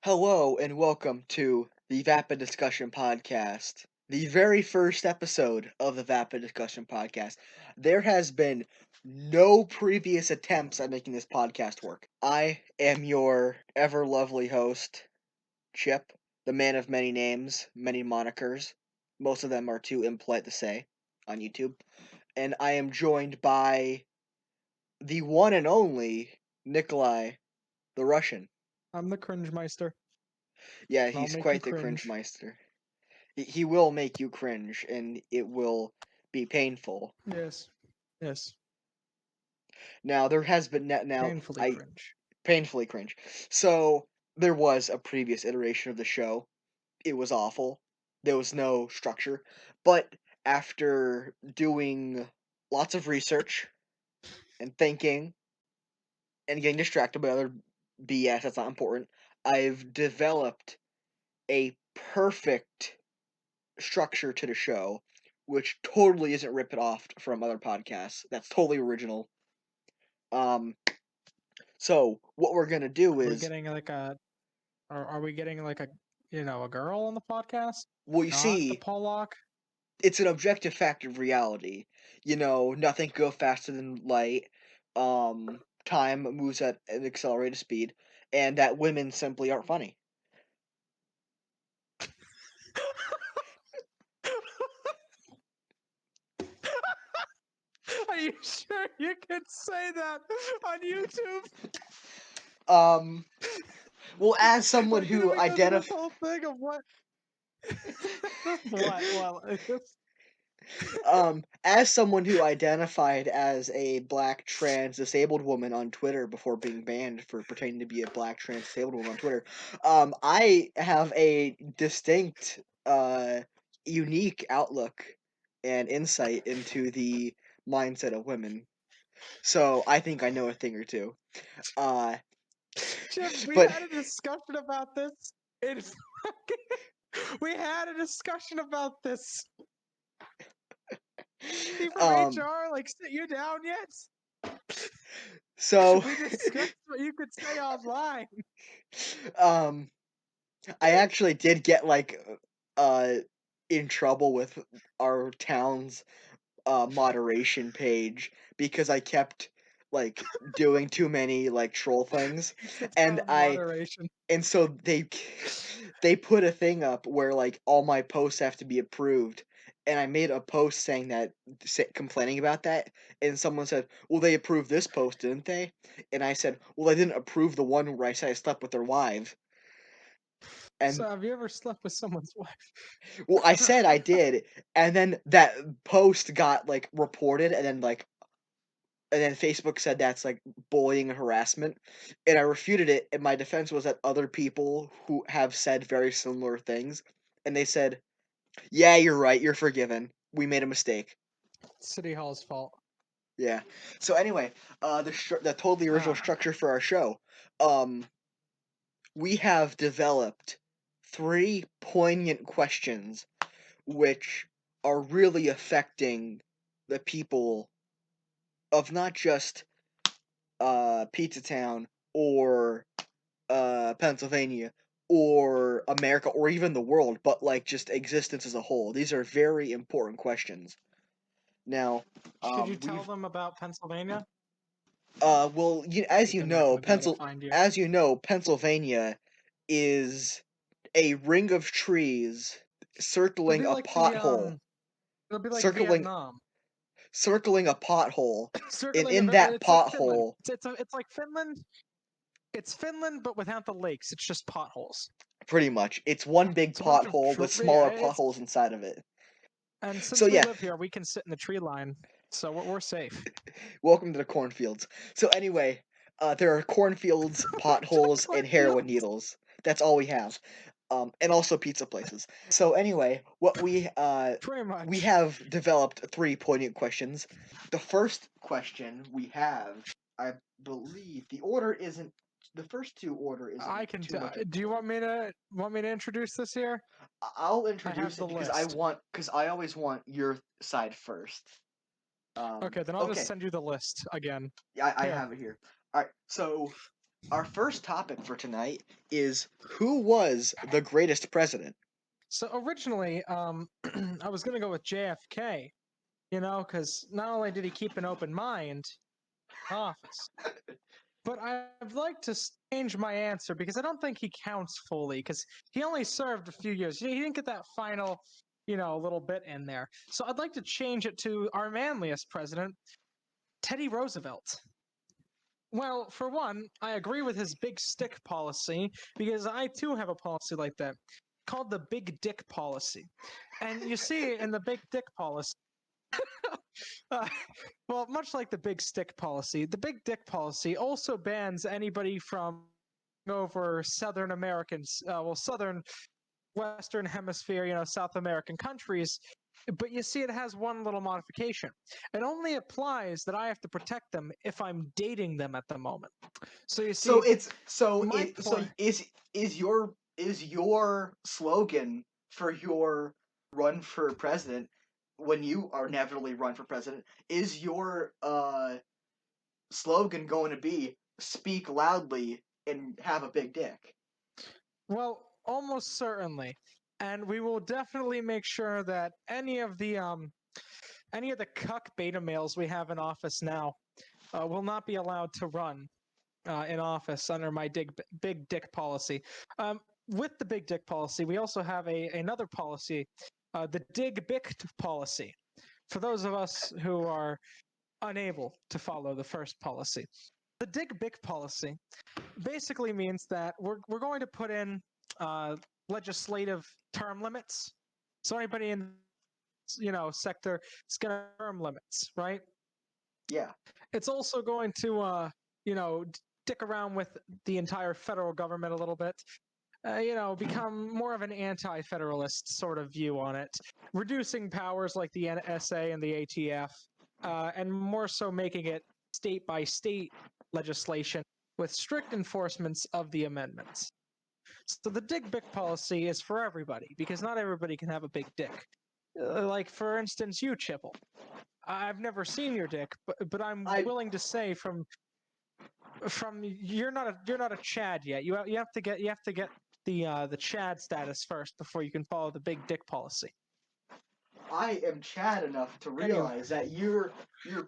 Hello and welcome to the Vapid Discussion Podcast, the very first episode of the Vapid Discussion Podcast. There has been no previous attempts at making this podcast work. I am your ever lovely host, Chip, the man of many names, many monikers. Most of them are too impolite to say on YouTube. And I am joined by the one and only Nikolai, the Russian. I'm the cringe meister. Yeah, I'll he's make you quite the cringe cringe. meister. He will make you cringe, and it will be painful. Yes. Yes. Now there has been Painfully I cringe. painfully cringe. So there was a previous iteration of the show. It was awful. There was no structure, but after doing lots of research and thinking and getting distracted by other BS that's not important, I've developed a perfect structure to the show, which totally isn't ripped off from other podcasts. That's totally original. Um, so what we're gonna do Are we is, getting like a are we getting like a girl on the podcast? well, you Not the see, Pollock? it's an objective fact of reality. Nothing can go faster than light. Time moves at an accelerated speed, and that women simply aren't funny. Are you sure you can say that on YouTube? Um, well, as someone Like, didn't who we go through this identifies whole thing of what? What? Well, as someone who identified as a black trans disabled woman on Twitter before being banned for pretending to be a black trans disabled woman on Twitter, I have a distinct, unique outlook and insight into the mindset of women. So I think I know a thing or two. Uh, Chip, we but had a discussion about this. We had a discussion about this. He from um, HR like sit you down yet? so We discussed what you could say online. um. I actually did get uh in trouble with our town's moderation page because I kept doing too many troll things, The and town moderation. so they put a thing up where all my posts have to be approved, and I made a post saying that, complaining about that, and someone said, well, they approved this post, didn't they? And I said, well, they didn't approve the one where I said I slept with their wives. So And have you ever slept with someone's wife? well, I said I did, and then that post got reported, and then Facebook said that's bullying and harassment, and I refuted it. And my defense was that other people who have said very similar things, and they said, "Yeah, you're right. You're forgiven. We made a mistake." City Hall's fault. Yeah. So anyway, the totally original Ah, structure for our show, um, we have developed three poignant questions which are really affecting the people of not just Pizza Town or Pennsylvania or America or even the world, but just existence as a whole. These are very important questions. Now, should you tell we've them about Pennsylvania? well, They're not going to be able to find you. As you know, Pennsylvania is a ring of trees It'll circling be a like the pothole, It'll be like circling Vietnam, circling a pothole, and circling a. in that It's like Finland. pothole, It's like Finland. It's Finland, but without the lakes. It's just potholes. pretty much, it's one big It's a bunch of pothole with yeah. smaller potholes inside of it. And So since we yeah, live here, we can sit in the tree line, so we're safe. welcome to the cornfields. So anyway, there are cornfields, potholes, and heroin Cornfields. needles. That's all we have. And also pizza places. So anyway, what Pretty we much. have developed three poignant questions. The first question we have, I believe, the first two order isn't I can too tell. much Do you important. want me to introduce this here? I'll I have introduce the it list. because I always want your side first. Okay, then I'll just Okay, send you the list again. yeah, I Here. have it here. All right, so Our first topic for tonight is who was the greatest president? So originally, I was gonna go with JFK, because not only did he keep an open mind in office, but I'd like to change my answer because I don't think he counts fully because he only served a few years. He didn't get that final, little bit in there. So I'd like to change it to our manliest president, Teddy Roosevelt. Well, for one, I agree with his big stick policy because I too have a policy like that called the big dick policy. And you see in the big dick policy, uh, well, much like the big stick policy, the big dick policy also bans anybody from over Southern Americans, Southern Western Hemisphere, South American countries. But you see, it has one little modification. It only applies that I have to protect them if I'm dating them at the moment. So you So see, it's so my it so point. is your slogan for your run for president when you are inevitably run for president, is your slogan going to be speak loudly and have a big dick? Well, almost certainly, and we will definitely make sure that any of the cuck beta males we have in office now will not be allowed to run in office under my big dick policy. With the big dick policy, we also have another policy, the dig bic policy. For those of us who are unable to follow the first policy, the dig bic policy basically means that we're going to put in legislative term limits. So anybody in sector is going to term limits, right? Yeah. It's also going to dick around with the entire federal government a little bit. Become more of an anti-federalist sort of view on it, reducing powers like the NSA and the ATF, and more so making it state by state legislation with strict enforcements of the amendments. So the dick bic policy is for everybody because not everybody can have a big dick. Like for instance, you, Chipple. I've never seen your dick, but I'm I willing to say from you're not a Chad yet. You have to get the Chad status first before you can follow the big dick policy. I am Chad enough to Anyway, realize that your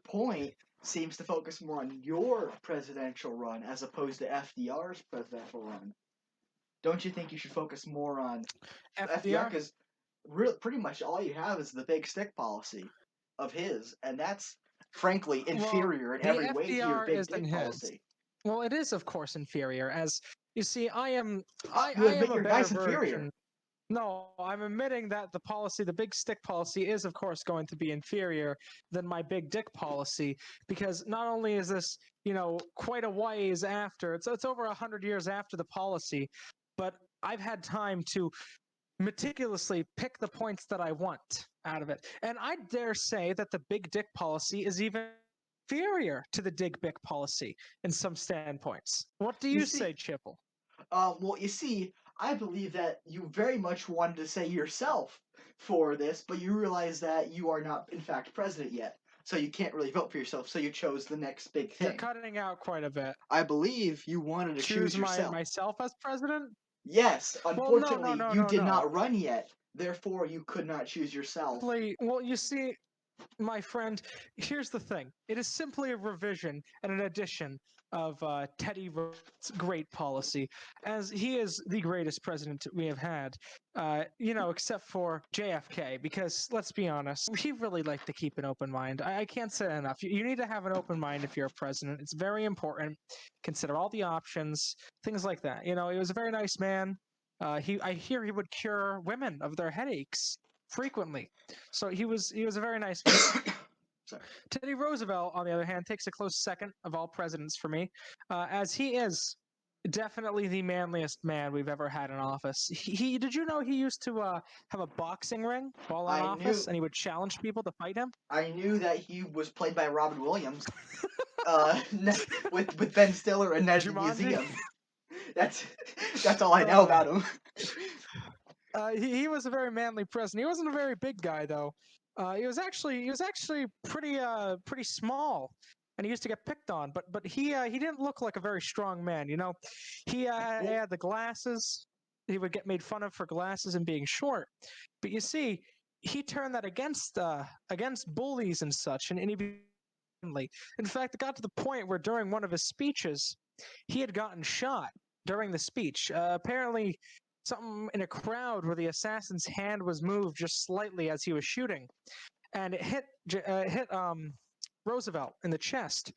point seems to focus more on your presidential run as opposed to FDR's presidential run. Don't you think you should focus more on FDR? FDR. Because pretty much all you have is the big stick policy of his, and that's frankly Well, inferior in the every way to your FDR big isn't dick his. policy. Well, it is of course inferior. As you see, I am You I admit am a your better guy's inferior. version. No, I'm admitting that the policy, the big stick policy, is of course going to be inferior than my big dick policy because not only is this, quite a ways after, it's over 100 years after the policy, but I've had time to meticulously pick the points that I want out of it. And I dare say that the big dick policy is even inferior to the dig bic policy in some standpoints. What do You you see, say, Chipple? well, you see, I believe that you very much wanted to say yourself for this, but you realize that you are not, in fact, president yet. So you can't really vote for yourself, so you chose the next big You're thing. cutting out quite a bit. I believe you wanted to choose Choose yourself. myself as president? Yes, Well, no, no, unfortunately, no, you no, did no. not run yet, therefore you could not choose yourself. Well, you see, my friend, here's the thing. It is simply a revision and an addition of Teddy Roosevelt's great policy, as he is the greatest president we have had, except for JFK, because let's be honest, he really liked to keep an open mind. I can't say it enough. You need to have an open mind if you're a president. It's very important. Consider all the options, things like that. He was a very nice man. I hear he would cure women of their headaches frequently. So he was a very nice man. Sorry. Teddy Roosevelt, on the other hand, takes a close second of all presidents for me, as he is definitely the manliest man we've ever had in office. Did you know he used to have a boxing ring while in I office, knew and he would challenge people to fight him? I knew that he was played by Robin Williams, uh, with Ben Stiller and Night at the Jumanji. Museum. That's that's all I know Uh, about him. he was a very manly president. He wasn't a very big guy though. He was actually pretty small. and he used to get picked on. But he didn't look like a very strong man. You know, he Well, had the glasses. He would get made fun of for glasses and being short. But you see, he turned that against bullies and such, and he in fact, it got to the point where during one of his speeches, he had gotten shot during the speech. Apparently, something in a crowd where the assassin's hand was moved just slightly as he was shooting, and it hit Roosevelt in the chest.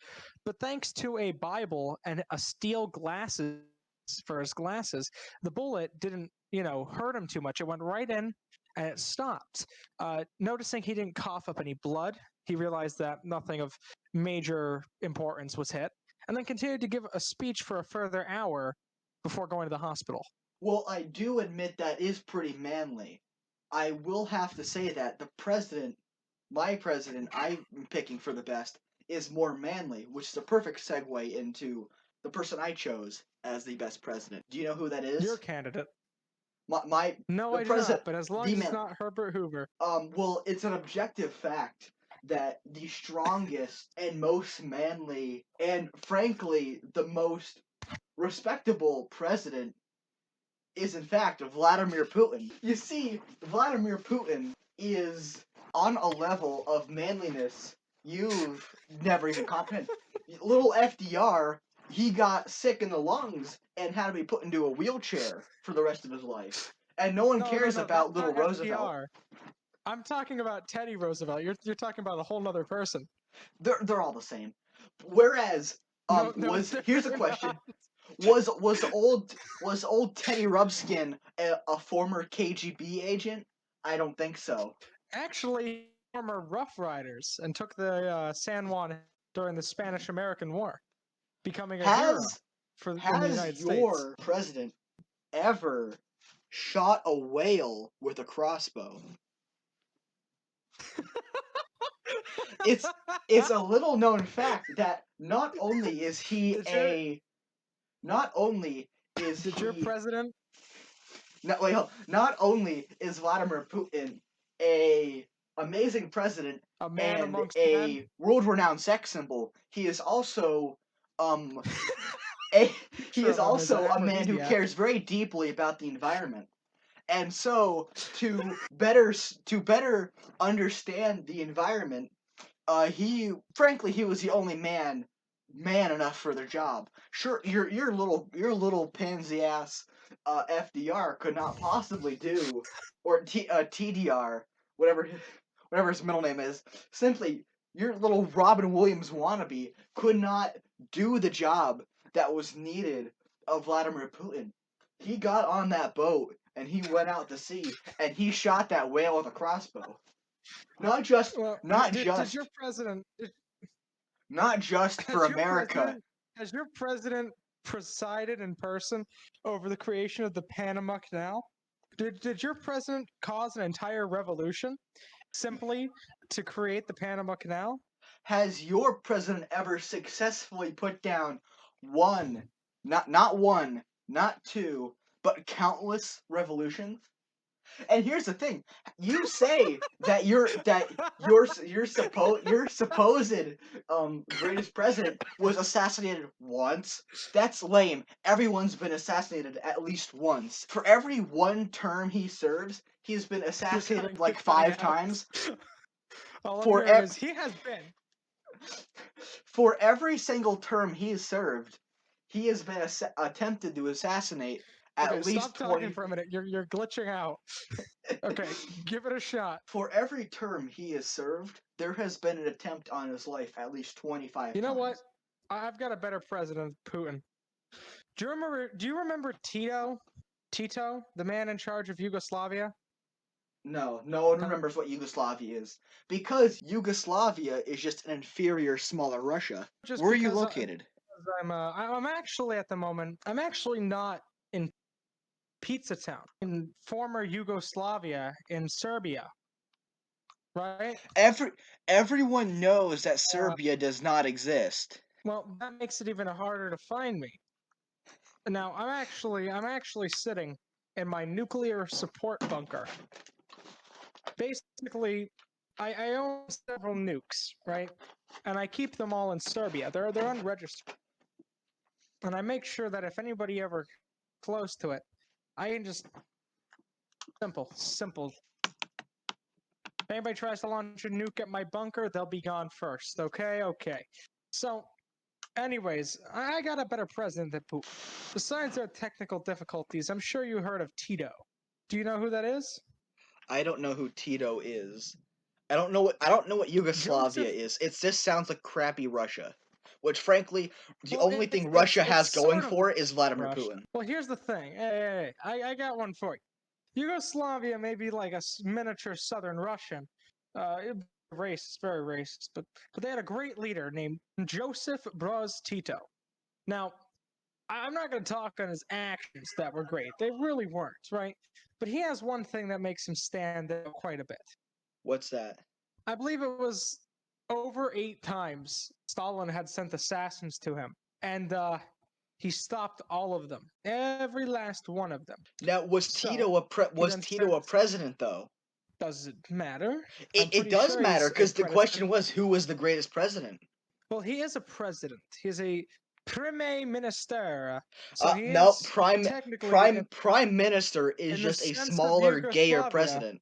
But thanks to a Bible and a steel glasses for his glasses, the bullet didn't, hurt him too much. It went right in and it stopped. Noticing he didn't cough up any blood, he realized that nothing of major importance was hit, and then continued to give a speech for a further hour before going to the hospital. well, I do admit that is pretty manly. I will have to say that the president, my president, I'm picking for the best, is more manly, which is a perfect segue into the person I chose as the best president. Do you know who that Your is? candidate. My No, the I do not, president, but as long the as it's man. not Herbert Hoover. Well, it's an objective fact that the strongest and most manly and frankly the most respectable president is in fact Vladimir Putin. You see, Vladimir Putin is on a level of manliness you've never even comprehended. Little FDR, he got sick in the lungs and had to be put into a wheelchair for the rest of his life. And no one No, no, cares no, about that's little not Roosevelt. FDR. I'm talking about Teddy Roosevelt. You're talking about a whole nother person. They're all the same. Whereas, No, no, was they're here's a not. question: was old Teddy Rubskin a former KGB agent? I don't think so. Actually, former Rough Riders and took the San Juan during the Spanish-American War, becoming a hero Has in the United States. your president ever shot a whale with a crossbow? It's it's a little known fact that not only is he Did your a not only is did your he president not only is Vladimir Putin a amazing president a man and amongst men? a world-renowned sex symbol, he is also um a he is Sure, is an also a man who aphrodisiac. cares very deeply about the environment. And so to better understand the environment, he was the only man enough for their job. Sure, your little pansy ass FDR could not possibly do, or TDR, whatever whatever his middle name is. Simply, your little Robin Williams wannabe could not do the job that was needed of Vladimir Putin. He got on that boat and he went out to sea and he shot that whale with a crossbow. Not just Well, not did your just president not just for has your America. president has your president presided in person over the creation of the Panama Canal? Did your president cause an entire revolution simply to create the Panama Canal? Has your president ever successfully put down one, not one, not two, but countless revolutions? And here's the thing: you say that your supposed greatest president was assassinated once. That's lame. Everyone's been assassinated at least once. For every one term he serves, he's been assassinated You're like cutting five out. times. All I'm For hearing ev- is he has been. for every single term he's served, he has been attempted to assassinate Okay, at least stop talking 20. for a minute. You're glitching out. Okay, give it a shot. For every term he has served, there has been an attempt on his life at least 25 You know what? times. I've got a better president, Putin. Do you remember Tito? Tito, the man in charge of Yugoslavia? No, no one No, remembers what Yugoslavia is. Because Yugoslavia is just an inferior, smaller Russia. just Where are you because located? I'm actually at the moment. I'm actually not in Pizza Town in former Yugoslavia in Serbia, right? Every Everyone knows that Uh, Serbia does not exist. well, that makes it even harder to find me. Now, I'm actually sitting in my nuclear support bunker. Basically, I own several nukes, right? And I keep them all in Serbia. They're unregistered. And I make sure that if anybody ever close to it, I can just simple. If anybody tries to launch a nuke at my bunker, they'll be gone first. Okay. So, anyways, I got a better president than Putin. Besides their technical difficulties, I'm sure you heard of Tito. Do you know who that is? I don't know who Tito is. I don't know what Yugoslavia Joseph. is. It just sounds like crappy Russia. Which frankly, the Well, only thing Russia has it's going sort of for is Vladimir Russia. Putin. Well, here's the thing. Hey, I got one for you. Yugoslavia may be like a miniature southern Russian. Racist, very racist, but they had a great leader named Joseph Broz Tito. Now, I'm not going to talk on his actions that were great. They really weren't, right? But he has one thing that makes him stand out quite a bit. What's that? I believe it was over 8 times Stalin had sent assassins to him, and he stopped all of them, every last one of them. Now, was So he then Tito a sent. president though? Does it matter? It I'm it pretty does sure matter he's a because the president. question was who was the greatest president. Well, he is a president. He's a prime minister. So he No, is technically prime minister is in the just a sense of smaller, gayer Yugoslavia. president.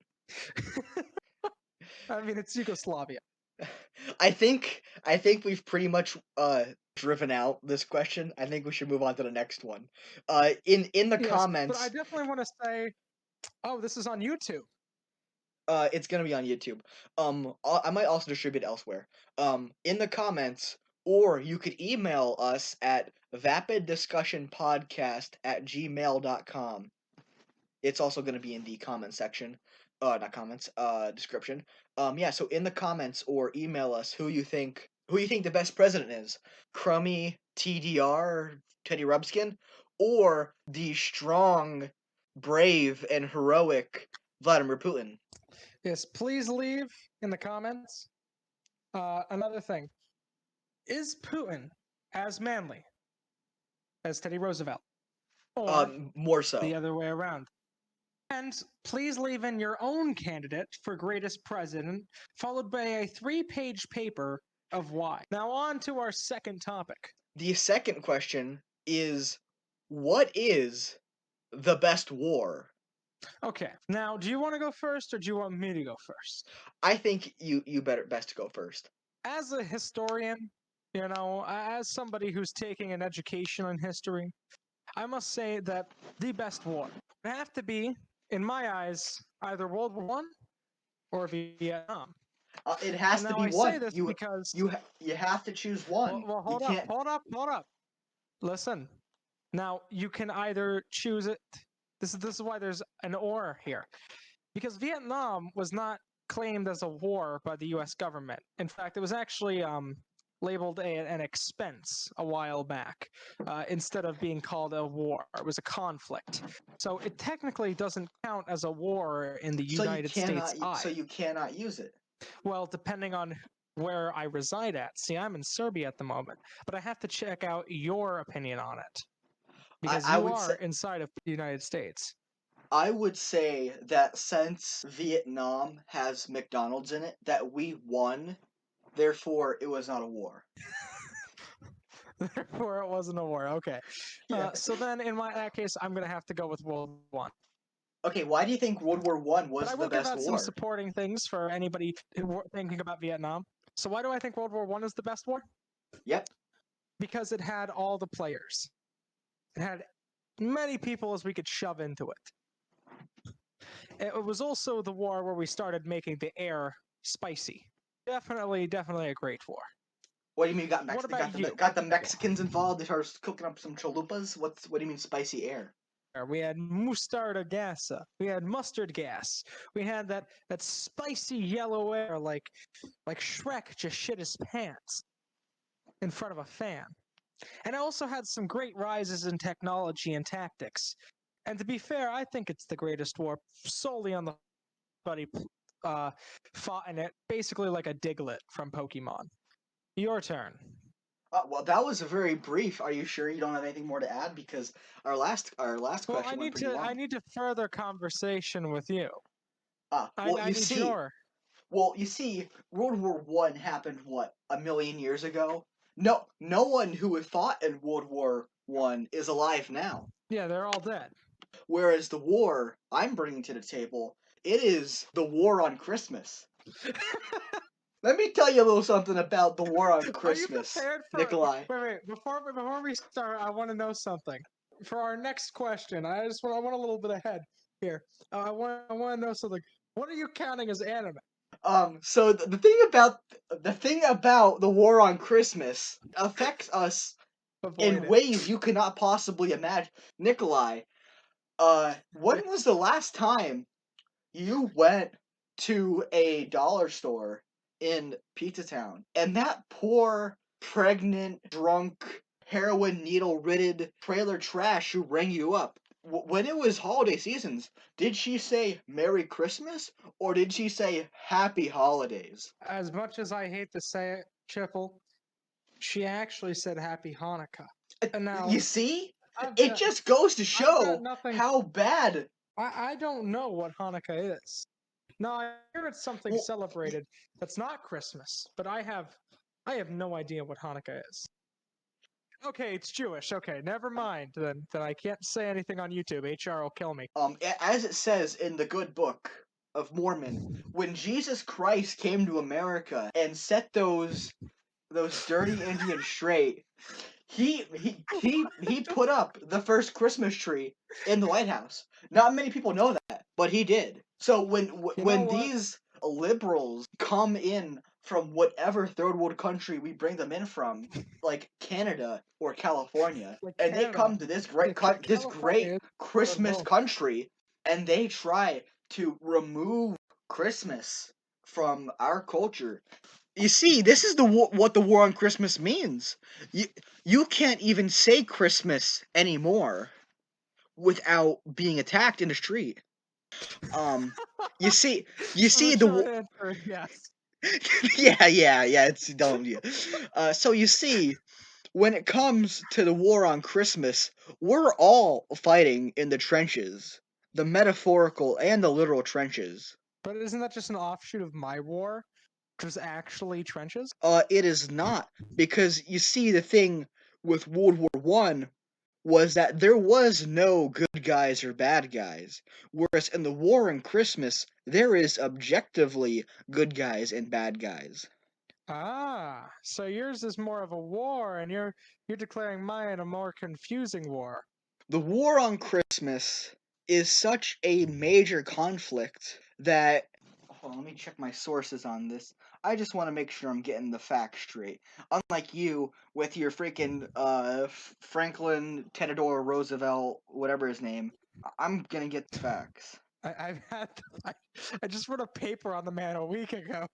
I mean, it's Yugoslavia. I think we've pretty much driven out this question. I think we should move on to the next one. In the Yes, but I comments, definitely want to say, oh, this is on YouTube. it's gonna be on YouTube. I might also distribute it elsewhere. In the comments, or you could email us at vapiddiscussionpodcast@gmail.com. It's also going to be in the comment section, not comments, description. Yeah. So in the comments or email us who you think the best president is, Crummy TDR Teddy Rubskin, or the strong, brave, and heroic Vladimir Putin. Yes, please leave in the comments. Another thing, is Putin as manly as Teddy Roosevelt, or More so. the other way around? And please leave in your own candidate for greatest president, followed by a 3-page paper of why. Now, on to our second topic. The second question is, what is the best war? Okay, now, do you want to go first, or do you want me to go first? I think you better best to go first. As a historian, as somebody who's taking an education in history, I must say that the best war would have to be, in my eyes, either World War One or Vietnam. It has And to now be I one. say this because You have to choose one. well, You can't. hold up. Listen, now you can either choose it. This is why there's an or here, because Vietnam was not claimed as a war by the U.S. government. In fact, it was actually labeled an expense a while back, instead of being called a war. It was a conflict. So it technically doesn't count as a war in the United States eye. So you cannot use it. Well, depending on where I reside at. See, I'm in Serbia at the moment, but I have to check out your opinion on it, because I you would are say inside of the United States. I would say that since Vietnam has McDonald's in it, that we won. Therefore, it was not a war. Therefore, it wasn't a war. Okay. Yeah. So then, in that case, I'm gonna have to go with World War One. Okay. Why do you think World War One But was I the will give best out some war? supporting things for anybody thinking about Vietnam. So why do I think World War One is the best war? Yep. Because it had all the players. It had many people as we could shove into it. It was also the war where we started making the air spicy. Definitely a great war. What do you mean? You What about you? got the Mexicans involved? They started cooking up some chalupas. What do you mean spicy air? We had mostarda gas. We had mustard gas. We had that spicy yellow air, like Shrek just shit his pants in front of a fan. And it also had some great rises in technology and tactics. And to be fair, I think it's the greatest war solely on the buddy fought in it, basically like a Diglett from Pokemon. Your turn. Well, that was a very brief. Are you sure you don't have anything more to add? Because our last Well, question went pretty long. I need to further conversation with you. Well, I need your. Well, you see, World War One happened what, a million years ago? No one who fought in World War One is alive now. Yeah, they're all dead. Whereas the war I'm bringing to the table, it is the war on Christmas. Let me tell you a little something about the war on Are you Christmas, prepared for? Nikolai. Wait. Before we start, I want to know something. For our next question, I want a little bit ahead here. I want to know something. What are you counting as anime? So the thing about the war on Christmas affects us Avoid in it. ways you cannot possibly imagine. Nikolai, Yeah. when was the last time you went to a dollar store in Pizza Town and that poor, pregnant, drunk, heroin needle riddled trailer trash who rang you up? When it was holiday seasons, did she say Merry Christmas or did she say Happy Holidays? As much as I hate to say it, Chipple, she actually said Happy Hanukkah. And You now see? I've It got just goes to I've got show nothing. how bad. I don't know what Hanukkah is. No, I hear it's something Well, celebrated that's not Christmas, but I have no idea what Hanukkah is. Okay, it's Jewish. Okay, never mind. Then I can't say anything on YouTube. HR will kill me. as it says in the good book of Mormon, when Jesus Christ came to America and set those dirty Indians straight, he put up the first Christmas tree in the White House. Not many people know that, but he did. So You know when what? these liberals come in from whatever third world country we bring them in from, like Canada or California, Like and they Canada, come to yeah, this California great is better than Christmas both. country, and they try to remove Christmas from our culture. You see, this is what the war on Christmas means. You you can't even say Christmas anymore without being attacked in the street. Um, you see, you So the see short answer is yes. yeah. It's don't yeah. So you see, when it comes to the war on Christmas, we're all fighting in the trenches, the metaphorical and the literal trenches. But isn't that just an offshoot of my war, which was actually trenches? It is not, because you see, the thing with World War One was that there was no good guys or bad guys, whereas in the War on Christmas there is objectively good guys and bad guys. Ah, so yours is more of a war, and you're declaring mine a more confusing war. The War on Christmas is such a major conflict that. Hold on, let me check my sources on this. I just want to make sure I'm getting the facts straight. Unlike you with your freaking Franklin Theodore Roosevelt, whatever his name, I'm gonna get the facts. I've had I, I just wrote a paper on the man a week ago.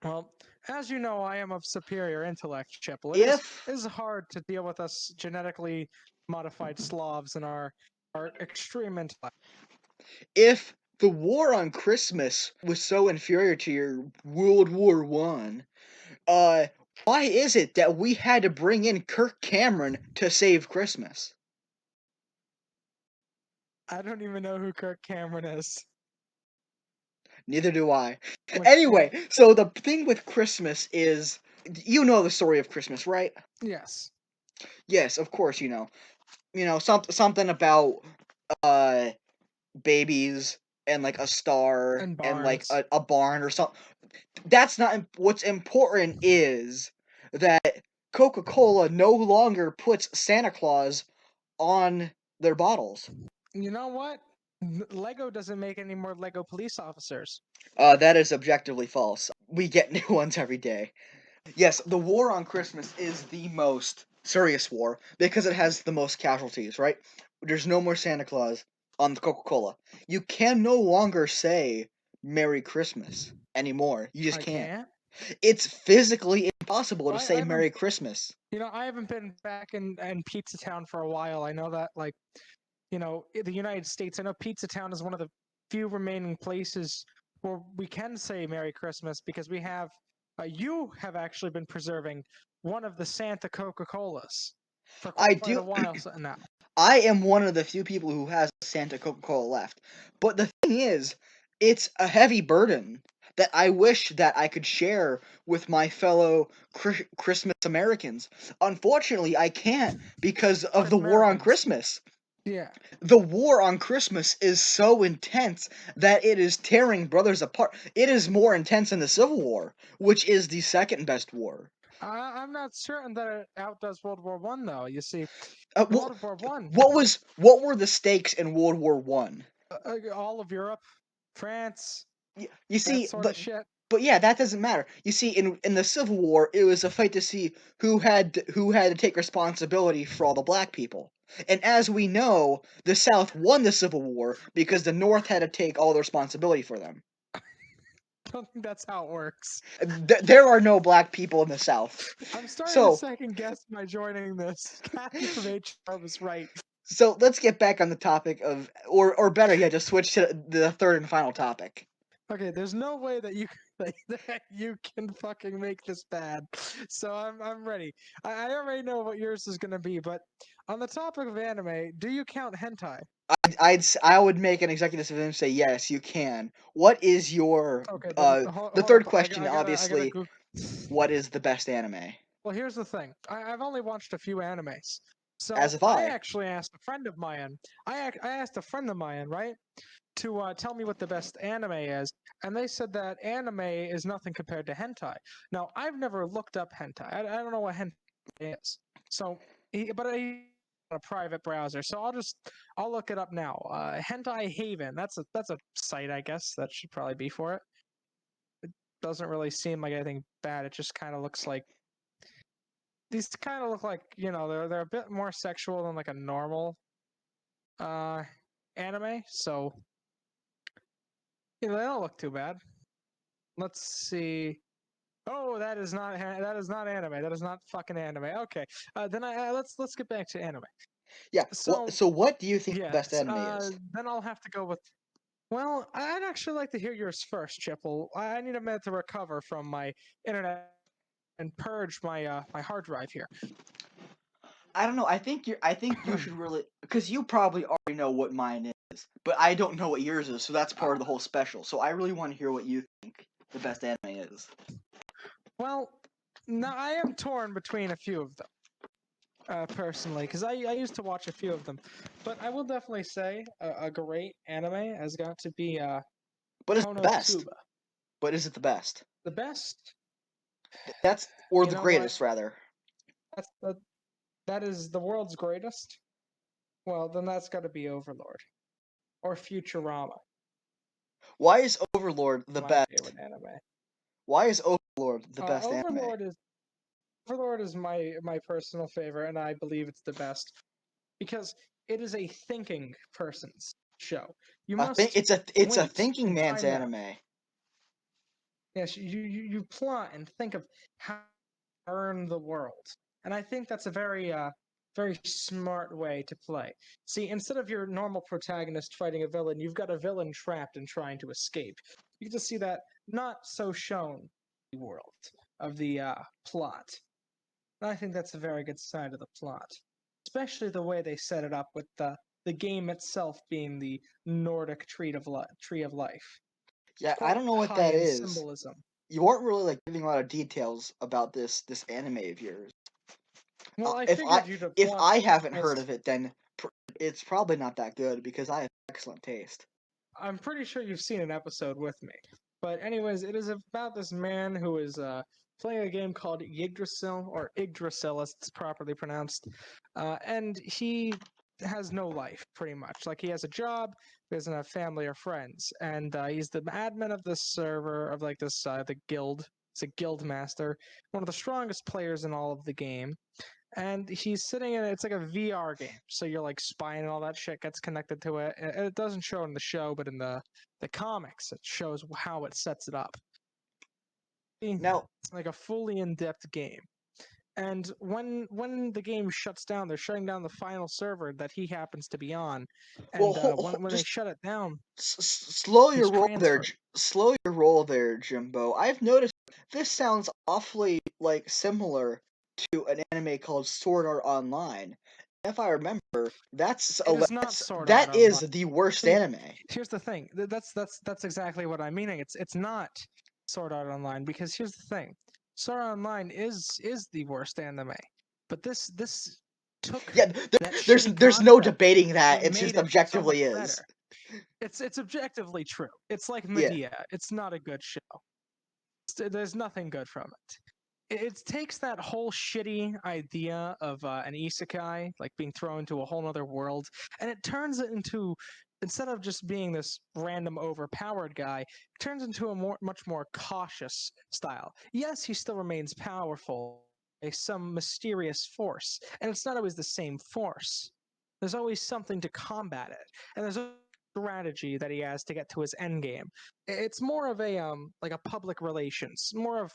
Well, as you know, I am of superior intellect, Chipple. If It is hard to deal with us genetically modified Slavs and our extreme intellect. if the War on Christmas was so inferior to your World War One, uh, why is it that we had to bring in Kirk Cameron to save Christmas? I don't even know who Kirk Cameron is. Neither do I. Which, Anyway, so the thing with Christmas is, you know the story of Christmas, right? yes, Yes, of course you know. Something about uh babies and like a star and and like Barnes. a barn or something. That's not what's important is that Coca-Cola no longer puts Santa Claus on their bottles. You know what? Lego doesn't make any more Lego police officers. That is objectively false. We get new ones every day. Yes, the war on Christmas is the most serious war because it has the most casualties, right? There's no more Santa Claus on the Coca-Cola. You can no longer say Merry Christmas anymore. You just I can't. can't. It's physically impossible to I say haven't. Merry Christmas. I haven't been back in Pizza Town for a while. I know that, like, in the United States, I know Pizza Town is one of the few remaining places where we can say Merry Christmas because you have actually been preserving one of the Santa Coca-Colas for I quite do a while now. I am one of the few people who has Santa Coca-Cola left. But the thing is, it's a heavy burden that I wish that I could share with my fellow Christmas Americans. Unfortunately, I can't because of Fucking the war on Americans. Christmas. Yeah. The war on Christmas is so intense that it is tearing brothers apart. It is more intense than the Civil War, which is the second best war. I'm not certain that it outdoes World War One, though. You see, Uh, in wh- World War One, what were the stakes in World War One? all of Europe, France, You that see, sort of shit. but yeah, that doesn't matter. You see, in the Civil War, it was a fight to see who had to take responsibility for all the black people. And as we know, the South won the Civil War because the North had to take all the responsibility for them. I don't think that's how it works. There are no black people in the South. I'm starting to So, second guess my joining this. Kathy from HR was right. so let's get back on the topic of, or better yet, just switch to the third and final topic. Okay, there's no way that you that you can fucking make this bad. So I'm ready. I already know what yours is gonna be, but on the topic of anime, do you count hentai? I would make an executive decision and say yes, you can. What is your Okay, then the hold third up. question? I gotta Obviously, Google. what is the best anime? Well, here's the thing. I've only watched a few animes, As so have I I. actually asked a friend of mine. I asked a friend of mine, right, to tell me what the best anime is, and they said that anime is nothing compared to hentai. Now, I've never looked up hentai. I don't know what hentai is. So, but he a private browser, so I'll look it up now. Hentai Haven. That's a site, I guess. That should probably be for it. It doesn't really seem like anything bad. It just kind of looks like these kind of look like they're a bit more sexual than like a normal uh anime. So they don't look too bad. Let's see. Oh, that is not anime. That is not fucking anime. Okay, then let's get back to anime. Yeah. So So what do you think the best yes, anime is? then I'll have to go with. Well, I'd actually like to hear yours first, Chipple. I need a minute to recover from my internet and purge my hard drive here. I don't know. I think you should really because you probably already know what mine is, but I don't know what yours is, so that's part of the whole special. So I really want to hear what you think the best anime is. Well, no, I am torn between a few of them. Personally, because I used to watch a few of them, but I will definitely say a great anime has got to be But is it the best? Konosuba. But is it the best? The best, That's or you the know what? greatest rather. That's that is the world's greatest. Well, then that's got to be Overlord or Futurama, Why is Overlord the my best? favorite anime. Why is Overlord the Uh, best anime? Overlord is Overlord is my personal favorite, and I believe it's the best because it is a thinking person's show. You must It's a wait thinking and man's time out. anime. Yes, you plot and think of how to earn the world, and I think that's a very smart way to play. See, instead of your normal protagonist fighting a villain, you've got a villain trapped and trying to escape. You get to see that not so shown world of the plot. And I think that's a very good side of the plot, especially the way they set it up with the game itself being the Nordic tree of life. It's Yeah, I quite don't know what high that in is. symbolism. You aren't really like giving a lot of details about this anime of yours. Well, I If I figured you'd have if I watched it. haven't heard of it, then it's probably not that good because I have excellent taste. I'm pretty sure you've seen an episode with me. But anyways, it is about this man who is playing a game called Yggdrasil, or Yggdrasil as it's properly pronounced, and he has no life pretty much. Like he has a job, he doesn't have family or friends, and he's the admin of this server of like this the guild. It's a guild master, one of the strongest players in all of the game, and he's sitting in it's like a VR game. So you're like spying and all that shit gets connected to it. And it doesn't show in the show, but in the comics, it shows how it sets it up. Now, It's like a fully in-depth game. And when the game shuts down, they're shutting down the final server that he happens to be on. well, And when they just shut it down, slow your he's roll there. transferred. Slow your roll there, Jimbo. I've noticed this sounds awfully like similar to an anime called Sword Art Online. If I remember, It is not Sword Art that Online. is the worst See, anime. here's the thing. That's exactly what I'm meaning. It's not. Sword Art Online, because here's the thing: Sword Art Online is the worst anime, but this took Yeah, that there's shitty there's no concept debating that. and It's made just it so much objectively is. better. It's objectively true. It's like Yeah. Medea. It's not a good show. There's nothing good from it. It takes that whole shitty idea of an isekai, like being thrown into a whole other world, and it turns it into, instead of just being this random overpowered guy, it turns into a much more cautious style. Yes, he still remains powerful, some mysterious force, and it's not always the same force. There's always something to combat it, and there's a strategy that he has to get to his end game. It's more of a like a public relations, more of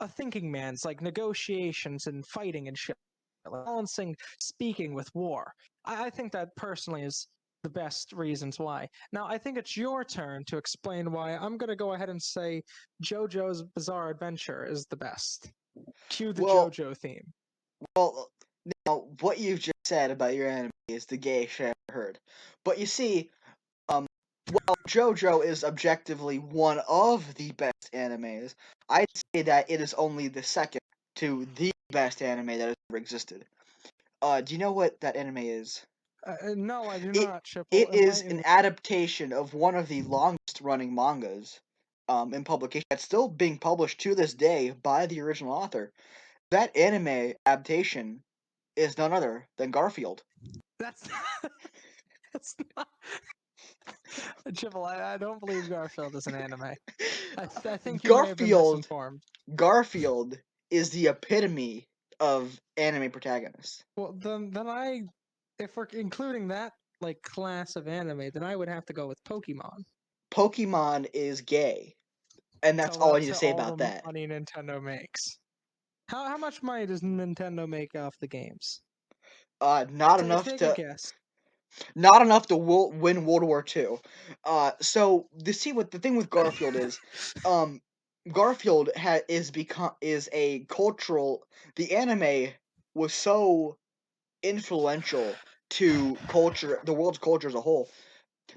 a thinking man's, like negotiations and fighting and shit, like balancing speaking with war. I think that personally is the best reasons why. Now, I think it's your turn to explain why. I'm going to go ahead and say JoJo's Bizarre Adventure is the best. Cue the Well, JoJo theme. well, now what you've just said about your anime is the gayest shit I've ever heard. But you see, while JoJo is objectively one of the best animes, I'd say that it is only the second to the best anime that has ever existed. Do you know what that anime is? No, I do It not, Chipple. it is Enlighten an me. adaptation of one of the longest running mangas in publication that's still being published to this day by the original author. That anime adaptation is none other than Garfield. That's that's not. Chipple, I don't believe Garfield is an anime. I think you may have been Garfield misinformed. Garfield is the epitome of anime protagonists. Well, if we're including that like class of anime, then I would have to go with Pokemon. Pokemon is gay, and that's all I need to To say all about the that. money Nintendo makes. How much money does Nintendo make off the games? Not enough Take a to guess. win World War II. So to see what the thing with Garfield is, um, Garfield is a cultural. The anime was so influential to culture, the world's culture as a whole,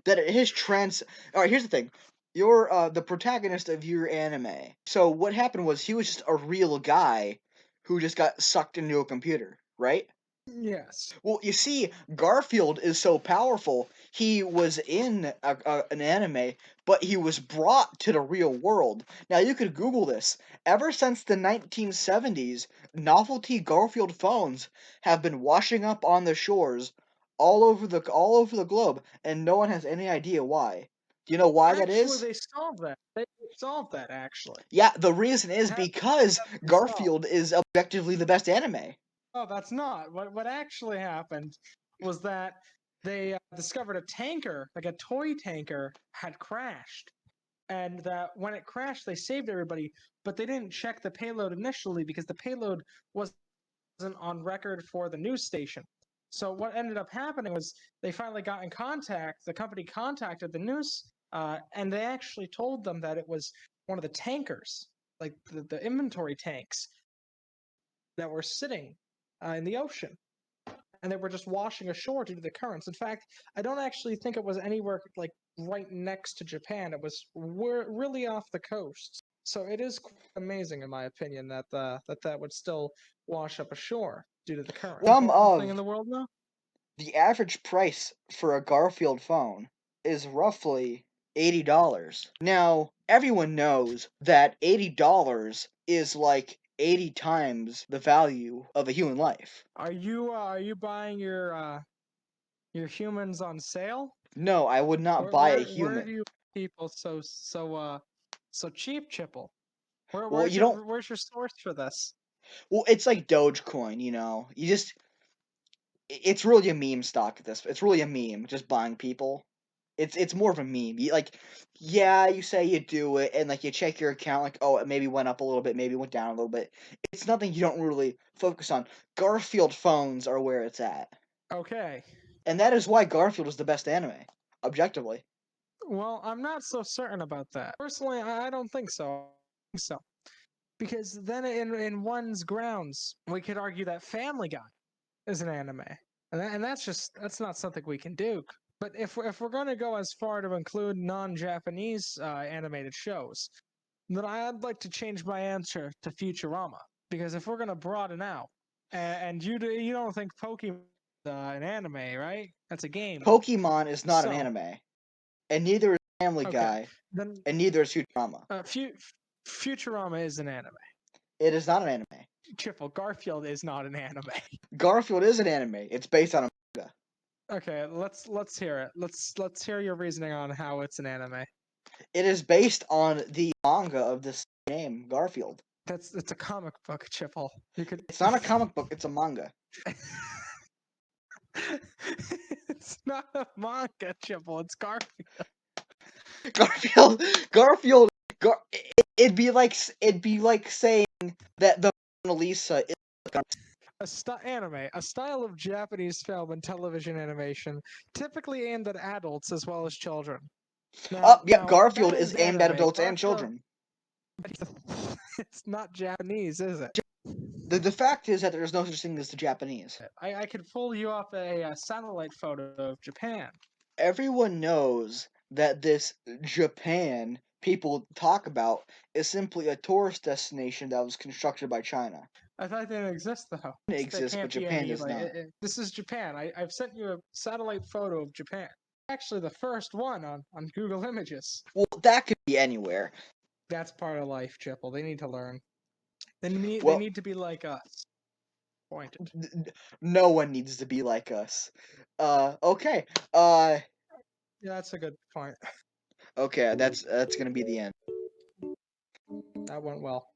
that it has trans. All right, here's the thing. You're the protagonist of your anime. So what happened was he was just a real guy who just got sucked into a computer, right? Yes. Well, you see, Garfield is so powerful. He was in an anime, but he was brought to the real world. Now, you could Google this. Ever since the 1970s, novelty Garfield phones have been washing up on the shores all over the globe, and no one has any idea why. Do you know why that Actually, is? they solved that. They solved that actually. Yeah, the reason is That because has been solved. Garfield is objectively the best anime. Oh, that's not. What actually happened was that they discovered a tanker, like a toy tanker, had crashed, and that when it crashed, they saved everybody, but they didn't check the payload initially because the payload wasn't on record for the news station. So what ended up happening was they finally got in contact. The company contacted the news, and they actually told them that it was one of the tankers, like the inventory tanks that were sitting in the ocean, and they were just washing ashore due to the currents. In fact, I don't actually think it was anywhere like right next to Japan. It was really off the coast. So it is quite amazing, in my opinion, that that would still wash up ashore due to the current. Some Important thing in of the world now. the average price for a Garfield phone is roughly $80. Now, everyone knows that $80 is like 80 times the value of a human life. Are you buying your humans on sale? No, I would not Where buy a where human. do you people so cheap, Chipple? Well, you don't. Where's your source for this? Well, it's like Dogecoin, you know. You just. It's really a meme stock at this. It's really a meme, just buying people. It's more of a meme. Like, yeah, you say you do it, and like you check your account, like, oh, it maybe went up a little bit, maybe went down a little bit. It's nothing you don't really focus on. Garfield phones are where it's at, Okay. and that is why Garfield is the best anime, objectively. Well, I'm not so certain about that. Personally, I don't think so. Because then in one's grounds, we could argue that Family Guy is an anime, and that's not something we can do. But if we're going to go as far to include non-Japanese animated shows, then I'd like to change my answer to Futurama. Because if we're gonna broaden out, and you don't think Pokemon is an anime, right? That's a game. Pokemon is not an So anime, and neither is Family okay, Guy, then and neither is Futurama. Futurama is an anime. It is not an anime. Triple Garfield is not an anime. Garfield is an anime. It's based on a manga. Okay, let's hear it. Let's hear your reasoning on how it's an anime. It is based on the manga of the same name, Garfield. It's a comic book, Chipple. You could. It's not a comic book. It's a manga. It's not a manga, Chipple. It's Garfield. Garfield. It'd be like saying that the Mona Lisa is Anime, a style of Japanese film and television animation, typically aimed at adults as well as children. Now, Garfield that is is aimed at anime. adults and Garfield, children. it's not Japanese, is it? The fact is that there's no such thing as the Japanese. I could pull you up a satellite photo of Japan. Everyone knows that this Japan people talk about is simply a tourist destination that was constructed by China. I thought they didn't exist though. It There exists, but can't be Japan any does like. not. This is Japan. I've sent you a satellite photo of Japan. Actually, the first one on Google Images. Well, that could be anywhere. That's part of life, Chipple. They need to learn. They need to be like us. Pointed. No one needs to be like us. Okay. Yeah, that's a good point. Okay, that's gonna be the end. That went well.